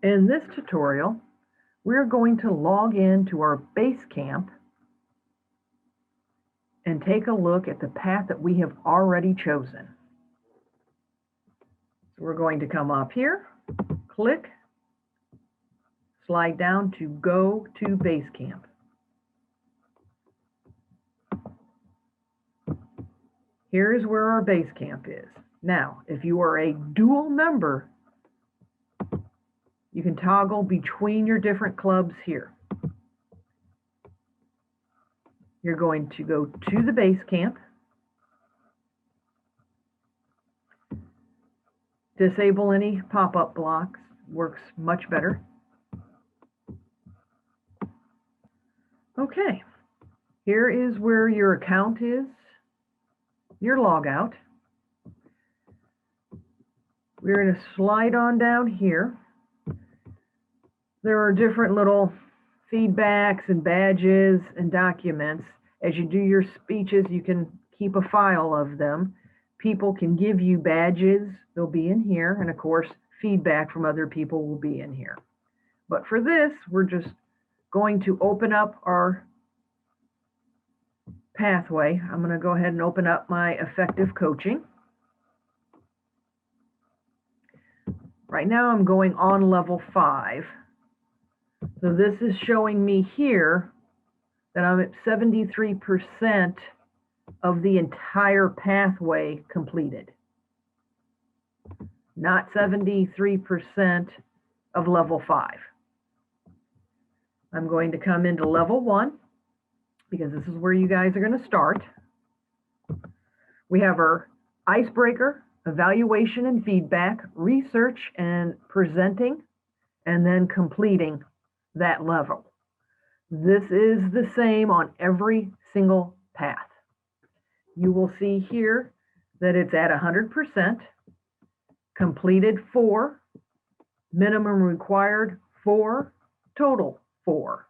In this tutorial, we're going to log into our Basecamp and take a look at the path that we have already chosen. So we're going to come up here, click, slide down to Go to Basecamp. Here is where our Basecamp is. Now, if you are a dual member, you can toggle between your different clubs here. You're going to go to the Basecamp, disable any pop-up blocks, works much better. Okay, here is where your account is, your logout. We're going to slide on down here. There are different little feedbacks and badges and documents. As you do your speeches, you can keep a file of them. People can give you badges, they'll be in here, and of course, feedback from other people will be in here. But for this, we're just going to open up our pathway. I'm going to go ahead and open up my effective coaching. Right now, I'm going on level 5. So this is showing me here that I'm at 73% of the entire pathway completed. Not 73% of level 5. I'm going to come into level 1 because this is where you guys are going to start. We have our icebreaker, evaluation and feedback, research and presenting, and then completing that level. This is the same on every single path. You will see here that it's at 100%, completed 4, minimum required 4, total 4.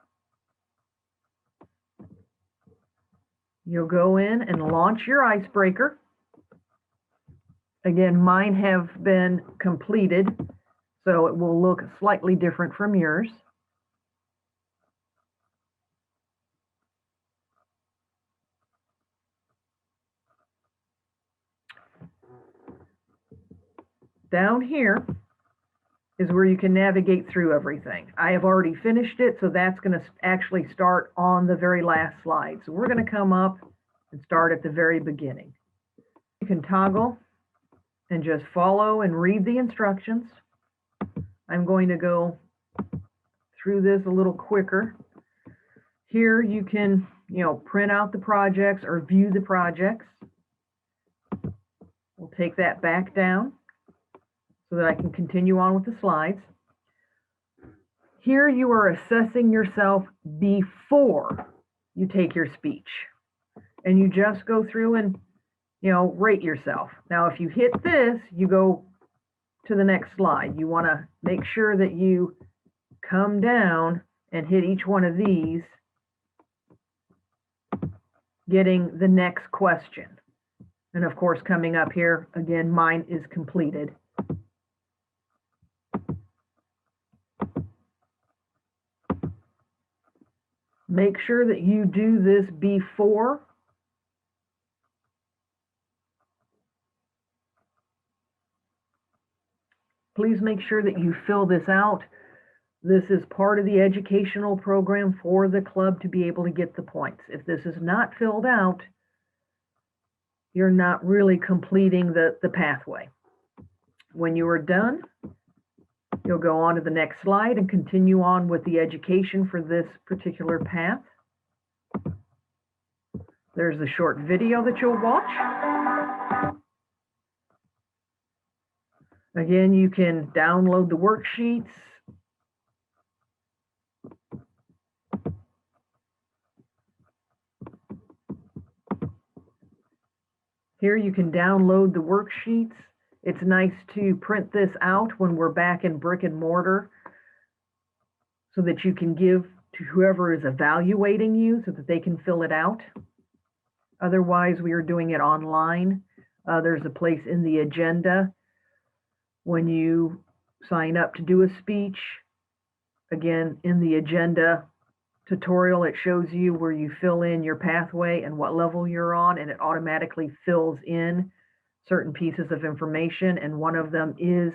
You'll go in and launch your icebreaker. Again, mine have been completed, so it will look slightly different from yours. Down here is where you can navigate through everything. I have already finished it, so that's going to actually start on the very last slide. So we're going to come up and start at the very beginning. You can toggle and just follow and read the instructions. I'm going to go through this a little quicker. Here you can, print out the projects or view the projects. We'll take that back down so that I can continue on with the slides. Here you are assessing yourself before you take your speech. And you just go through and, rate yourself. Now, if you hit this, you go to the next slide. You want to make sure that you come down and hit each one of these, getting the next question. And of course, coming up here, again, mine is completed. Make sure that you do this before. Please make sure that you fill this out. This is part of the educational program for the club to be able to get the points. If this is not filled out, you're not really completing the pathway. When you are done, you'll go on to the next slide and continue on with the education for this particular path. There's the short video that you'll watch. Again, you can download the worksheets. Here you can download the worksheets. It's nice to print this out when we're back in brick and mortar so that you can give to whoever is evaluating you so that they can fill it out. Otherwise, we are doing it online. There's a place in the agenda when you sign up to do a speech. Again, in the agenda tutorial, it shows you where you fill in your pathway and what level you're on, and it automatically fills in certain pieces of information, and one of them is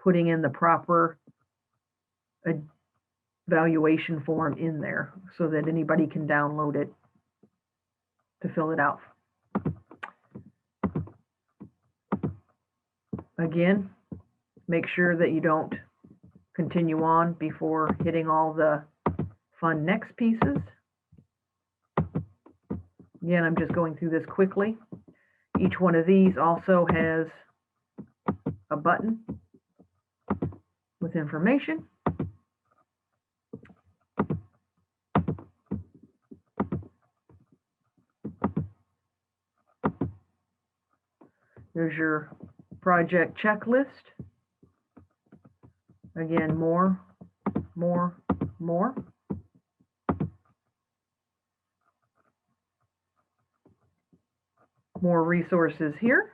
putting in the proper evaluation form in there so that anybody can download it to fill it out. Again, make sure that you don't continue on before hitting all the fun next pieces. Again, I'm just going through this quickly. Each one of these also has a button with information. There's your project checklist. Again, more. More resources here.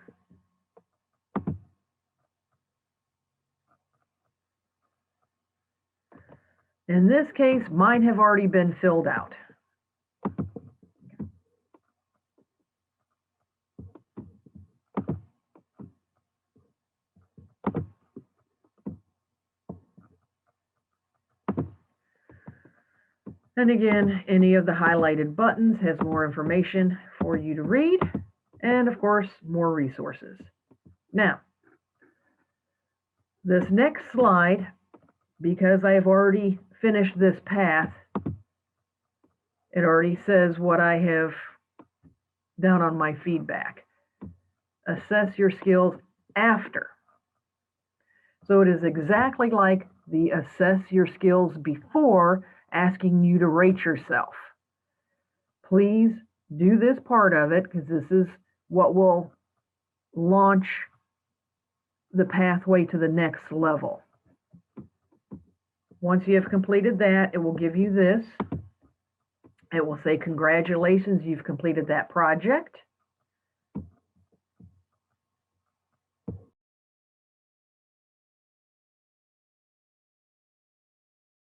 In this case, mine have already been filled out. And again, any of the highlighted buttons has more information for you to read, and of course, more resources. Now, this next slide, because I've already finished this path, it already says what I have done on my feedback. Assess your skills after. So it is exactly like the assess your skills before, asking you to rate yourself. Please do this part of it, because this is what will launch the pathway to the next level. Once you have completed that, it will give you this. It will say, congratulations, you've completed that project.